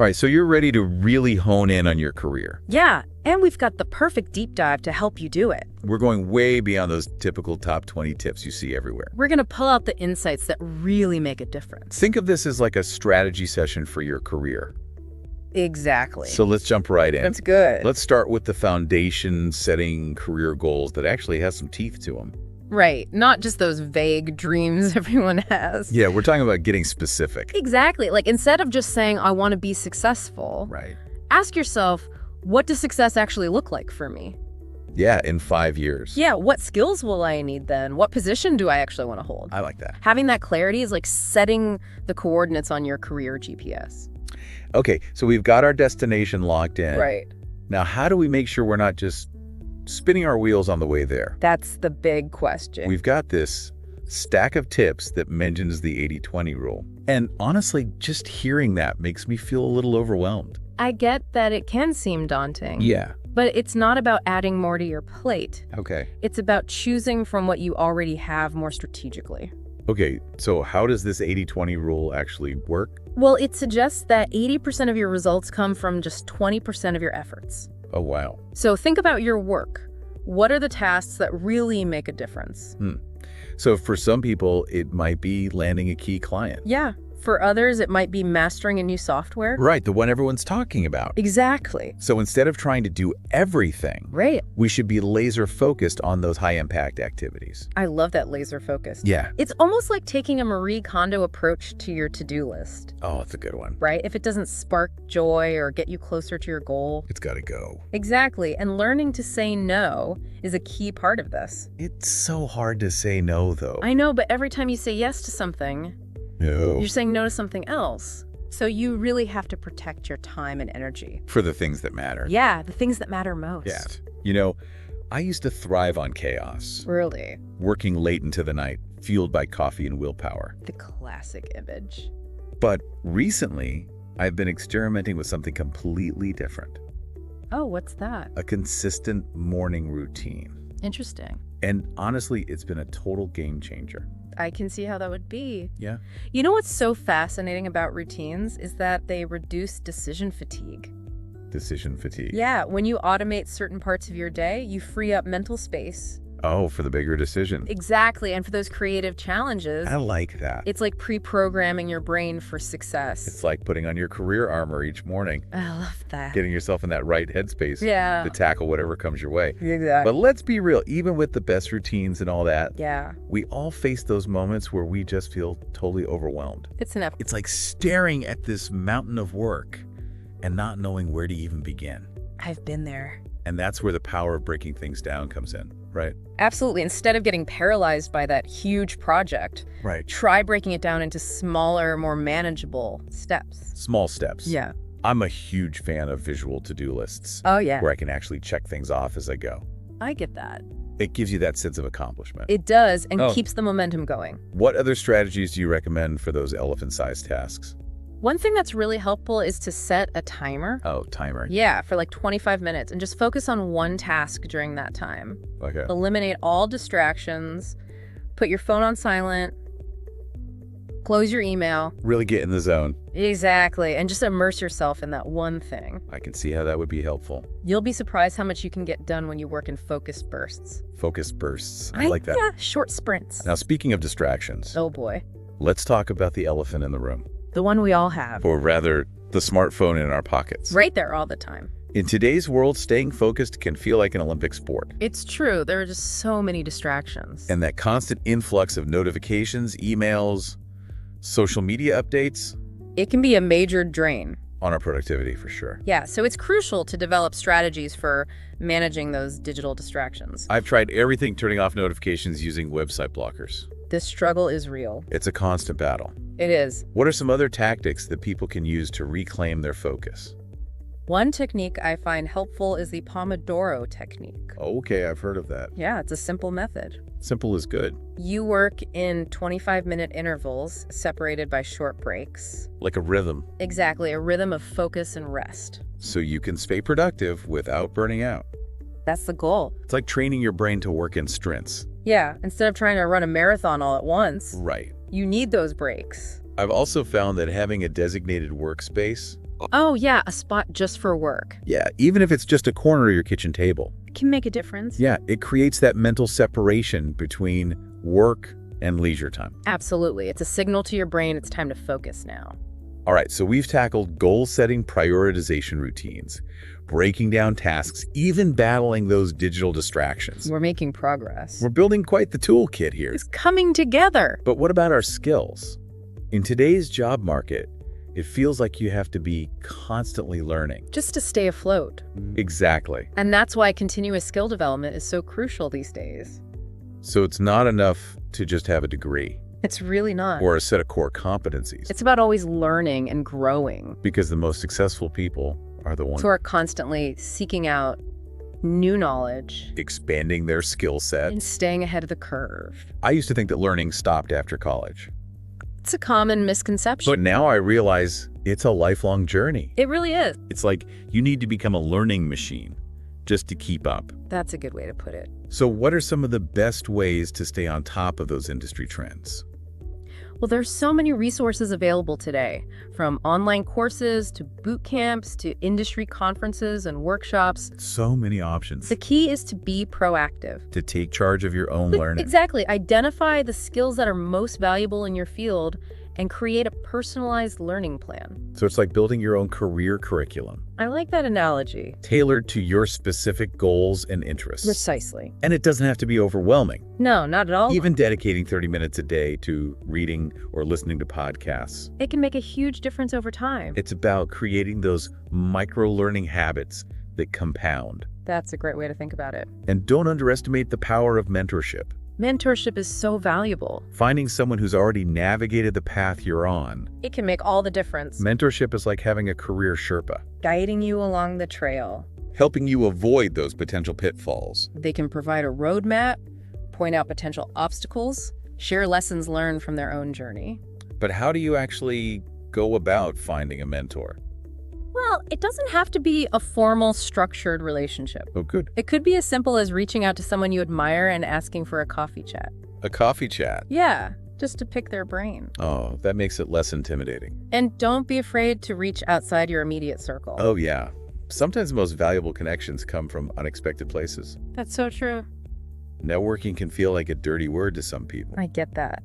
All right, so you're ready to really hone in on your career. Yeah, and we've got the perfect deep dive to help you do it. We're going way beyond those typical top 20 tips you see everywhere. We're going to pull out the insights that really make a difference. Think of this as like a strategy session for your career. Exactly. So let's jump right in. That's good. Let's start with the foundation setting career goals that actually has some teeth to them. Right, not just those vague dreams everyone has. Yeah, we're talking about getting specific. Exactly. Like, instead of just saying, I want to be successful, Right. ask yourself, what does success actually look like for me? Yeah, in 5 years. Yeah, what skills will I need then? What position do I actually want to hold? I like that. Having that clarity is like setting the coordinates on your career GPS. Okay, so we've got our destination locked in. Right. Now, how do we make sure we're not just spinning our wheels on the way there? That's the big question. We've got this stack of tips that mentions the 80-20 rule. And honestly, just hearing that makes me feel a little overwhelmed. I get that it can seem daunting. Yeah. But it's not about adding more to your plate. Okay. It's about choosing from what you already have more strategically. Okay, so how does this 80-20 rule actually work? Well, it suggests that 80% of your results come from just 20% of your efforts. Oh, wow. So think about your work. What are the tasks that really make a difference? So for some people, it might be landing a key client. Yeah. For others, it might be mastering a new software. Right, the one everyone's talking about. Exactly. So instead of trying to do everything, Right. we should be laser focused on those high impact activities. I love that laser focus. Yeah. It's almost like taking a Marie Kondo approach to your to-do list, Oh, that's a good one. right? If it doesn't spark joy or get you closer to your goal. It's got to go. Exactly. And learning to say no is a key part of this. It's so hard to say no, though. I know, but every time you say yes to something, No. you're saying no to something else. So you really have to protect your time and energy. For the things that matter. Yeah, the things that matter most. Yeah. You know, I used to thrive on chaos, Really. working late into the night, fueled by coffee and willpower. The classic image. But recently, I've been experimenting with something completely different. Oh, what's that? A consistent morning routine. Interesting. And honestly, it's been a total game changer. I can see how that would be. Yeah. You know what's so fascinating about routines is that they reduce decision fatigue. Decision fatigue. Yeah, when you automate certain parts of your day, you free up mental space. Oh, for the bigger decision. Exactly, and for those creative challenges, I like that. it's like pre-programming your brain for success. It's like putting on your career armor each morning, I love that. getting yourself in that right headspace Yeah. to tackle whatever comes your way. Exactly. But let's be real, even with the best routines and all that, Yeah, we all face those moments where we just feel totally overwhelmed. it's an It's like staring at this mountain of work and not knowing where to even begin. I've been there. And that's where the power of breaking things down comes in, right? Absolutely. Instead of getting paralyzed by that huge project, Right. try breaking it down into smaller, more manageable steps. Small steps. Yeah. I'm a huge fan of visual to-do lists Oh, yeah. where I can actually check things off as I go. I get that. It gives you that sense of accomplishment. It does, and Oh. keeps the momentum going. What other strategies do you recommend for those elephant-sized tasks? One thing that's really helpful is to set a timer. Oh, timer. Yeah, for like 25 minutes, and just focus on one task during that time. Okay. Eliminate all distractions, put your phone on silent, close your email. Really get in the zone. Exactly, and just immerse yourself in that one thing. I can see how that would be helpful. You'll be surprised how much you can get done when you work in focused bursts. Focus bursts. I like that. Yeah, short sprints. Now, speaking of distractions, Oh boy. let's talk about the elephant in the room. The one we all have. Or rather, the smartphone in our pockets. Right there all the time. In today's world, staying focused can feel like an Olympic sport. It's true. There are just so many distractions. And that constant influx of notifications, emails, social media updates It can be a major drain. on our productivity for sure. Yeah, so it's crucial to develop strategies for managing those digital distractions. I've tried everything turning off notifications using website blockers. This struggle is real. It's a constant battle. It is. What are some other tactics that people can use to reclaim their focus? One technique I find helpful is the Pomodoro technique. Okay, I've heard of that. Yeah, it's a simple method. Simple is good. You work in 25-minute intervals separated by short breaks. Like a rhythm, Exactly, a rhythm of focus and rest. so you can stay productive without burning out. That's the goal. It's like training your brain to work in sprints. Yeah, instead of trying to run a marathon all at once, Right. you need those breaks. I've also found that having a designated workspace, Oh, yeah, a spot just for work. Yeah, even if it's just a corner of your kitchen table. It can make a difference. Yeah, it creates that mental separation between work and leisure time. Absolutely. It's a signal to your brain it's time to focus now. All right, so we've tackled goal-setting prioritization routines, breaking down tasks, even battling those digital distractions. We're making progress. We're building quite the toolkit here. It's coming together. But what about our skills? In today's job market, it feels like you have to be constantly learning. Just to stay afloat. Exactly. And that's why continuous skill development is so crucial these days. So it's not enough to just have a degree. It's really not. Or a set of core competencies. It's about always learning and growing. Because the most successful people are the ones who are constantly seeking out new knowledge, expanding their skill set, and staying ahead of the curve. I used to think that learning stopped after college. It's a common misconception. But now I realize it's a lifelong journey. It really is. It's like you need to become a learning machine just to keep up. That's a good way to put it. So what are some of the best ways to stay on top of those industry trends? Well, there's so many resources available today, from online courses to boot camps to industry conferences and workshops. So many options. The key is to be proactive. To take charge of your own learning. Exactly. Identify the skills that are most valuable in your field and create a personalized learning plan. So it's like building your own career curriculum. I like that analogy. Tailored to your specific goals and interests. Precisely. And it doesn't have to be overwhelming. No, not at all. Even dedicating 30 minutes a day to reading or listening to podcasts. It can make a huge difference over time. It's about creating those micro-learning habits that compound. That's a great way to think about it. And don't underestimate the power of mentorship. Mentorship is so valuable. Finding someone who's already navigated the path you're on. It can make all the difference. Mentorship is like having a career Sherpa. Guiding you along the trail. Helping you avoid those potential pitfalls. They can provide a roadmap, point out potential obstacles, share lessons learned from their own journey. But how do you actually go about finding a mentor? Well, it doesn't have to be a formal, structured relationship. Oh, good. It could be as simple as reaching out to someone you admire and asking for a coffee chat. A coffee chat? Yeah, just to pick their brain. Oh, that makes it less intimidating. And don't be afraid to reach outside your immediate circle. Oh, yeah. Sometimes the most valuable connections come from unexpected places. That's so true. Networking can feel like a dirty word to some people. I get that.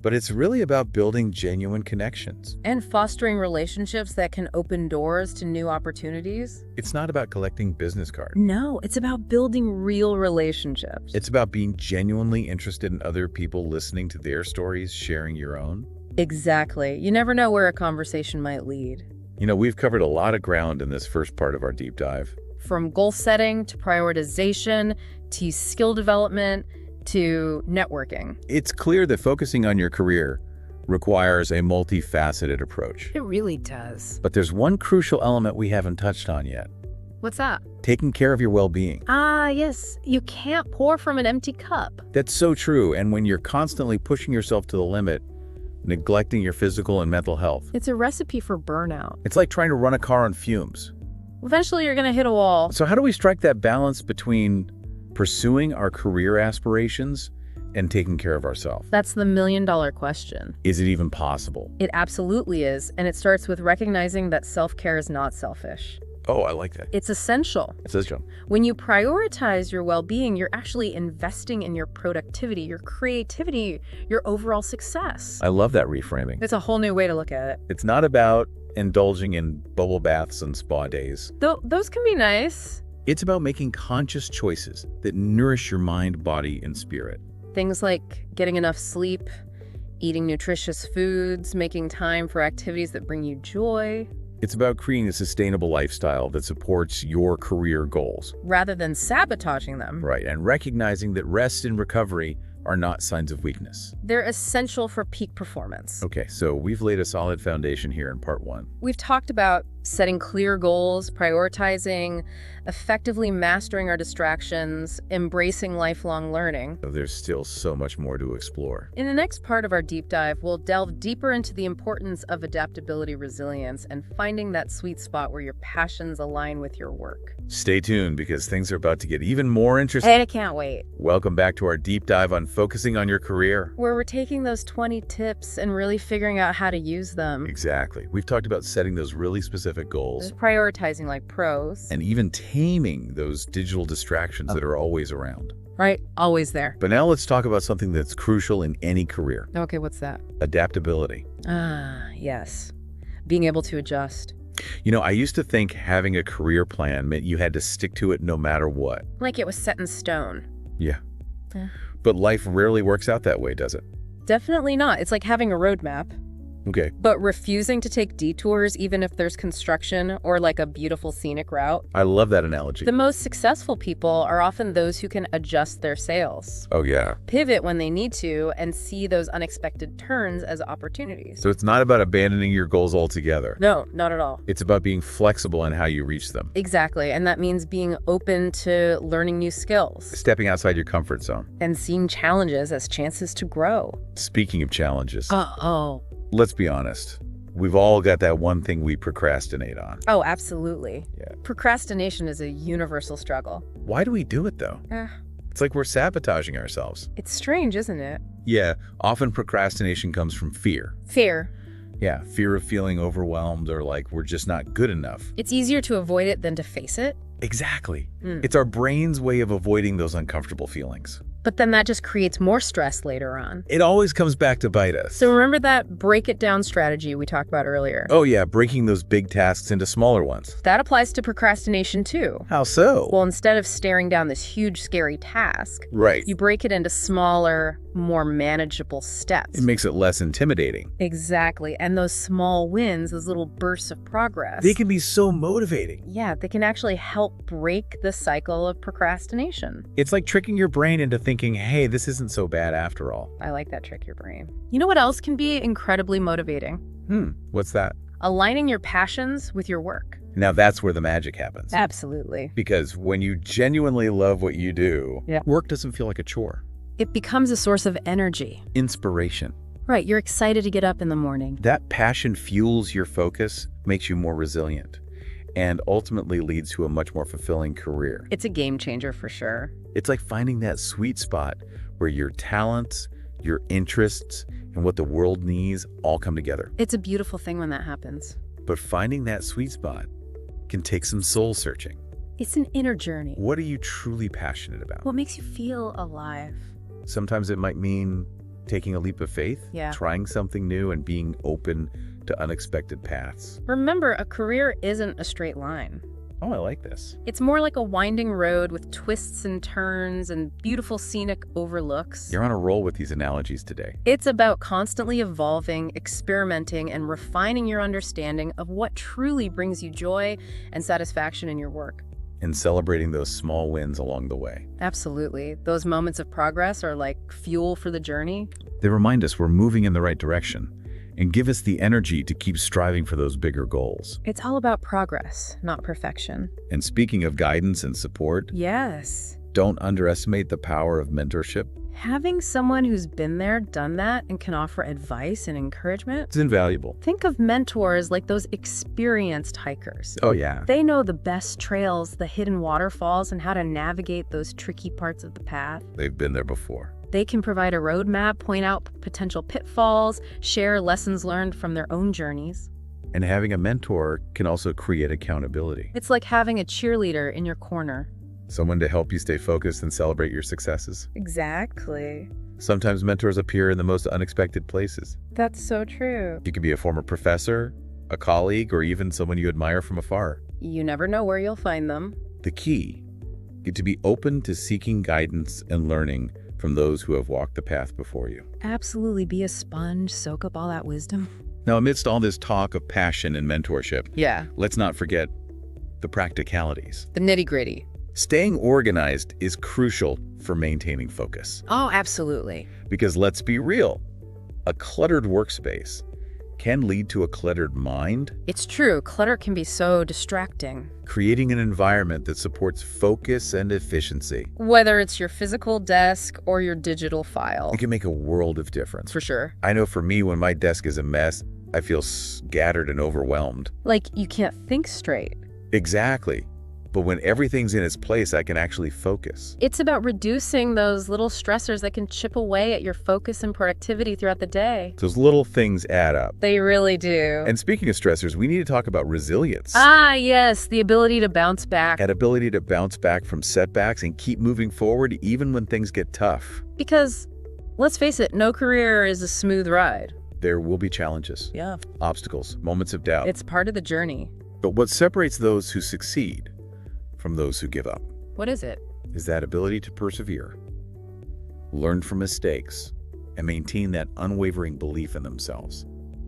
But it's really about building genuine connections. And fostering relationships that can open doors to new opportunities. It's not about collecting business cards. No, it's about building real relationships. It's about being genuinely interested in other people, listening to their stories, sharing your own. Exactly. You never know where a conversation might lead. You know, we've covered a lot of ground in this first part of our deep dive. From goal setting to prioritization to skill development to networking. It's clear that focusing on your career requires a multifaceted approach. It really does. But there's one crucial element we haven't touched on yet. What's that? Taking care of your well-being. Ah, yes. You can't pour from an empty cup. That's so true. And when you're constantly pushing yourself to the limit, neglecting your physical and mental health, It's a recipe for burnout. it's like trying to run a car on fumes. Eventually, you're going to hit a wall. So how do we strike that balance between pursuing our career aspirations and taking care of ourselves? That's the million-dollar question. Is it even possible? It absolutely is, and it starts with recognizing that self-care is not selfish. Oh, I like that. It's essential. It says, John. When you prioritize your well-being, you're actually investing in your productivity, your creativity, your overall success. I love that reframing. It's a whole new way to look at it. It's not about indulging in bubble baths and spa days. Though those can be nice. It's about making conscious choices that nourish your mind, body, and spirit. Things like getting enough sleep, eating nutritious foods, making time for activities that bring you joy. It's about creating a sustainable lifestyle that supports your career goals. Rather than sabotaging them. Right, and recognizing that rest and recovery are not signs of weakness. They're essential for peak performance. Okay, so we've laid a solid foundation here in part 1. We've talked about setting clear goals, prioritizing, effectively mastering our distractions, embracing lifelong learning. So there's still so much more to explore. In the next part of our deep dive, we'll delve deeper into the importance of adaptability, resilience, and finding that sweet spot where your passions align with your work. Stay tuned because things are about to get even more interesting. I can't wait. Welcome back to our deep dive on focusing on your career. Where we're taking those 20 tips and really figuring out how to use them. Exactly. We've talked about setting those really specific specific goals, Just prioritizing like pros. and even taming those digital distractions that are always around. Right? Always there. But now let's talk about something that's crucial in any career: Okay, what's that? adaptability. Ah, yes. Being able to adjust. I used to think having a career plan meant you had to stick to it no matter what. Like it was set in stone. Yeah. Eh. But life rarely works out that way, does it? Definitely not. It's like having a roadmap. Okay. But refusing to take detours even if there's construction or like a beautiful scenic route. I love that analogy. The most successful people are often those who can adjust their sails, Oh, yeah. pivot when they need to, and see those unexpected turns as opportunities. So it's not about abandoning your goals altogether. No, not at all. It's about being flexible in how you reach them. Exactly. And that means being open to learning new skills Stepping outside your comfort zone. and seeing challenges as chances to grow. Speaking of challenges, Oh, let's be honest. We've all got that one thing we procrastinate on. oh, absolutely. Yeah. Procrastination is a universal struggle. Why do we do it, though? It's like we're sabotaging ourselves. It's strange, isn't it? Yeah, often procrastination comes from fear. Fear. Yeah, fear of feeling overwhelmed or like we're just not good enough. It's easier to avoid it than to face it. Exactly. Mm. It's our brain's way of avoiding those uncomfortable feelings. But then that just creates more stress later on. It always comes back to bite us. So remember that break it down strategy we talked about earlier? Oh yeah, breaking those big tasks into smaller ones. That applies to procrastination too. How so? Well, instead of staring down this huge, scary task, Right. you break it into smaller, more manageable steps. It makes it less intimidating. Exactly. And those small wins, those little bursts of progress. They can be so motivating. Yeah, they can actually help break the cycle of procrastination. It's like tricking your brain into thinking, hey, this isn't so bad after all. I like that trick your brain. You know what else can be incredibly motivating? What's that? Aligning your passions with your work. Now that's where the magic happens. Absolutely. Because when you genuinely love what you do, Yeah. work doesn't feel like a chore. It becomes a source of energy. Inspiration. Right, you're excited to get up in the morning. That passion fuels your focus, makes you more resilient, and ultimately leads to a much more fulfilling career. It's a game changer for sure. It's like finding that sweet spot where your talents, your interests, and what the world needs all come together. It's a beautiful thing when that happens. But finding that sweet spot can take some soul searching. It's an inner journey. What are you truly passionate about? What makes you feel alive? Sometimes it might mean taking a leap of faith, Yeah. trying something new, and being open to unexpected paths. Remember, a career isn't a straight line. Oh, I like this. It's more like a winding road with twists and turns and beautiful scenic overlooks. You're on a roll with these analogies today. It's about constantly evolving, experimenting, and refining your understanding of what truly brings you joy and satisfaction in your work. And celebrating those small wins along the way. Absolutely. Those moments of progress are like fuel for the journey. They remind us we're moving in the right direction and give us the energy to keep striving for those bigger goals. It's all about progress, not perfection. And speaking of guidance and support, Yes. don't underestimate the power of mentorship. Having someone who's been there, done that, and can offer advice and encouragement. It's invaluable. Think of mentors like those experienced hikers. Oh, yeah. They know the best trails, the hidden waterfalls, and how to navigate those tricky parts of the path. They've been there before. They can provide a roadmap, point out potential pitfalls, share lessons learned from their own journeys. And having a mentor can also create accountability. It's like having a cheerleader in your corner. Someone to help you stay focused and celebrate your successes. Exactly. Sometimes mentors appear in the most unexpected places. That's so true. You could be a former professor, a colleague, or even someone you admire from afar. You never know where you'll find them. The key is to be open to seeking guidance and learning from those who have walked the path before you. Absolutely, be a sponge, soak up all that wisdom. Now, amidst all this talk of passion and mentorship, Yeah. let's not forget the practicalities. The nitty-gritty. Staying organized is crucial for maintaining focus. Oh, absolutely. Because let's be real, a cluttered workspace can lead to a cluttered mind. It's true, clutter can be so distracting. Creating an environment that supports focus and efficiency, Whether it's your physical desk or your digital file. it can make a world of difference. For sure. I know for me, when my desk is a mess, I feel scattered and overwhelmed. Like, you can't think straight. Exactly. But when everything's in its place, I can actually focus. It's about reducing those little stressors that can chip away at your focus and productivity throughout the day. Those little things add up. They really do. And speaking of stressors, we need to talk about resilience. Ah, yes, the ability to bounce back. That ability to bounce back from setbacks and keep moving forward even when things get tough. Because, let's face it, no career is a smooth ride. There will be challenges, Yeah. obstacles, moments of doubt. It's part of the journey. But what separates those who succeed from those who give up What is it? is that ability to persevere, learn from mistakes, and maintain that unwavering belief in themselves.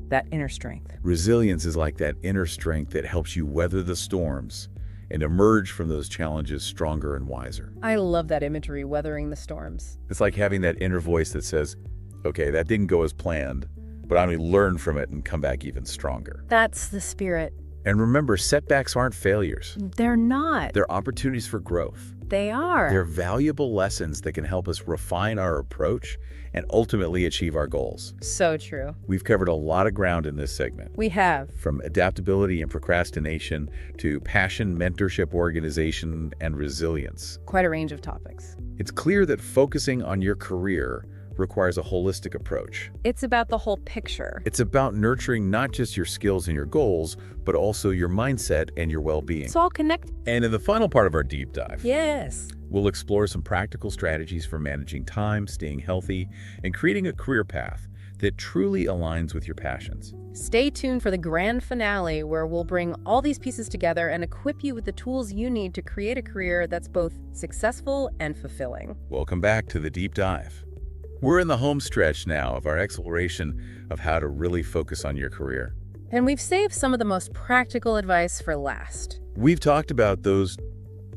That inner strength. Resilience is like that inner strength that helps you weather the storms and emerge from those challenges stronger and wiser. I love that imagery, weathering the storms. It's like having that inner voice that says, okay, that didn't go as planned, but I'm going to learn from it and come back even stronger. That's the spirit. And remember, setbacks aren't failures. They're not. They're opportunities for growth. They are. They're valuable lessons that can help us refine our approach and ultimately achieve our goals. So true. We've covered a lot of ground in this segment. We have. From adaptability and procrastination to passion, mentorship, organization, and resilience. Quite a range of topics. It's clear that focusing on your career requires a holistic approach. It's about the whole picture. It's about nurturing not just your skills and your goals, but also your mindset and your well-being. It's all connected. And in the final part of our deep dive, Yes. we'll explore some practical strategies for managing time, staying healthy, and creating a career path that truly aligns with your passions. Stay tuned for the grand finale where we'll bring all these pieces together and equip you with the tools you need to create a career that's both successful and fulfilling. Welcome back to the deep dive. We're in the home stretch now of our exploration of how to really focus on your career. And we've saved some of the most practical advice for last. We've talked about those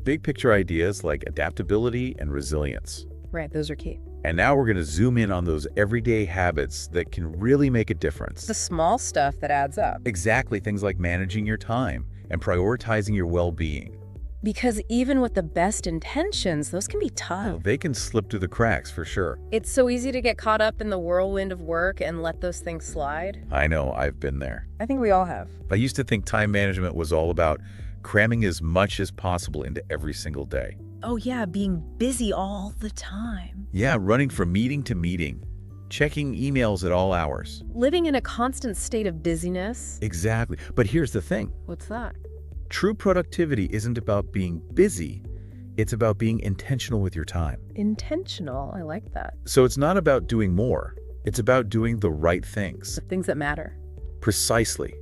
big picture ideas like adaptability and resilience. Right, those are key. And now we're going to zoom in on those everyday habits that can really make a difference. The small stuff that adds up. Exactly, things like managing your time and prioritizing your well-being. Because even with the best intentions, those can be tough. They can slip through the cracks for sure. It's so easy to get caught up in the whirlwind of work and let those things slide. I know, I've been there. I think we all have. I used to think time management was all about cramming as much as possible into every single day. Oh yeah, being busy all the time. Yeah, running from meeting to meeting, checking emails at all hours. Living in a constant state of busyness. Exactly. But here's the thing. What's that? True productivity isn't about being busy. It's about being intentional with your time. Intentional. I like that. So it's not about doing more. It's about doing the right things. The things that matter. Precisely.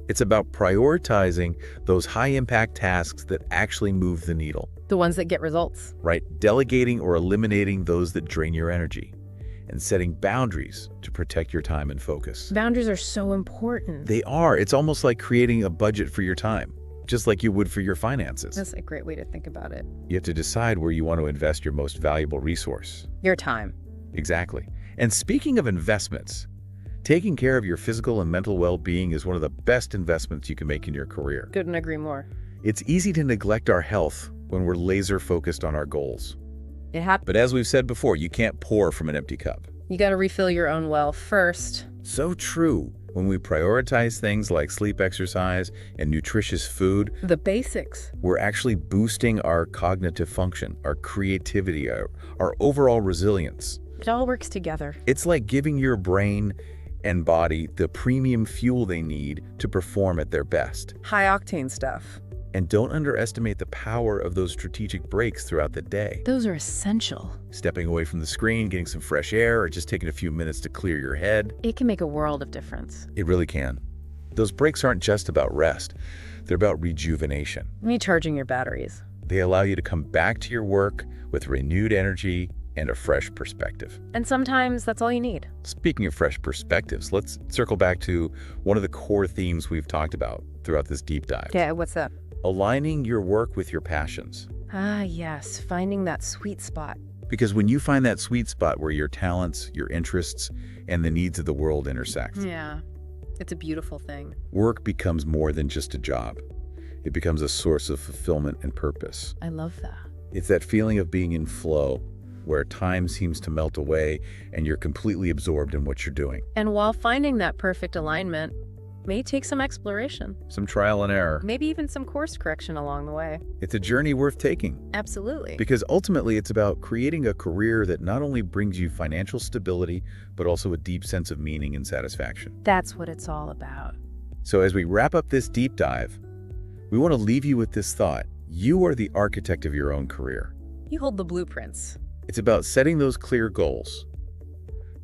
It's about prioritizing those high-impact tasks that actually move the needle. The ones that get results. Right? Delegating or eliminating those that drain your energy. And setting boundaries to protect your time and focus. Boundaries are so important. They are. It's almost like creating a budget for your time, just like you would for your finances. That's a great way to think about it. You have to decide where you want to invest your most valuable resource. Your time. Exactly. And speaking of investments, taking care of your physical and mental well-being is one of the best investments you can make in your career. Couldn't agree more. It's easy to neglect our health when we're laser-focused on our goals. It happens. But as we've said before, you can't pour from an empty cup. You got to refill your own well first. So true. When we prioritize things like sleep, exercise, and nutritious food, The basics. we're actually boosting our cognitive function, our creativity, our overall resilience. It all works together. It's like giving your brain and body the premium fuel they need to perform at their best. High octane stuff. And don't underestimate the power of those strategic breaks throughout the day. Those are essential. Stepping away from the screen, getting some fresh air, or just taking a few minutes to clear your head. It can make a world of difference. It really can. Those breaks aren't just about rest. They're about rejuvenation. Recharging your batteries. They allow you to come back to your work with renewed energy and a fresh perspective. And sometimes that's all you need. Speaking of fresh perspectives, let's circle back to one of the core themes we've talked about throughout this deep dive. Yeah, what's that? Aligning your work with your passions. Ah, yes, finding that sweet spot. Because when you find that sweet spot where your talents, your interests, and the needs of the world intersect, Yeah, it's a beautiful thing. work becomes more than just a job. It becomes a source of fulfillment and purpose. I love that. It's that feeling of being in flow, where time seems to melt away and you're completely absorbed in what you're doing. And while finding that perfect alignment, may take some exploration, Some trial and error. maybe even some course correction along the way. It's a journey worth taking. Absolutely. Because ultimately, it's about creating a career that not only brings you financial stability, but also a deep sense of meaning and satisfaction. That's what it's all about. So as we wrap up this deep dive, we want to leave you with this thought. You are the architect of your own career. You hold the blueprints. It's about setting those clear goals,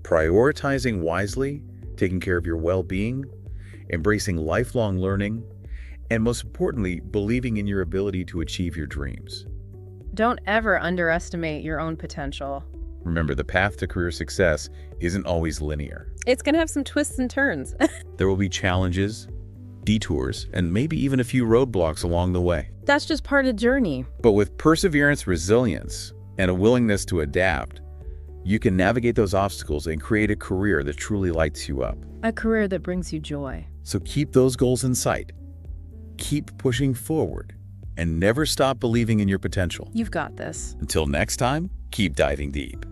prioritizing wisely, taking care of your well-being, embracing lifelong learning, and most importantly, believing in your ability to achieve your dreams. Don't ever underestimate your own potential. Remember, the path to career success isn't always linear. It's going to have some twists and turns. There will be challenges, detours, and maybe even a few roadblocks along the way. That's just part of the journey. But with perseverance, resilience, and a willingness to adapt, you can navigate those obstacles and create a career that truly lights you up. A career that brings you joy. So keep those goals in sight. Keep pushing forward, and never stop believing in your potential. You've got this. Until next time, keep diving deep.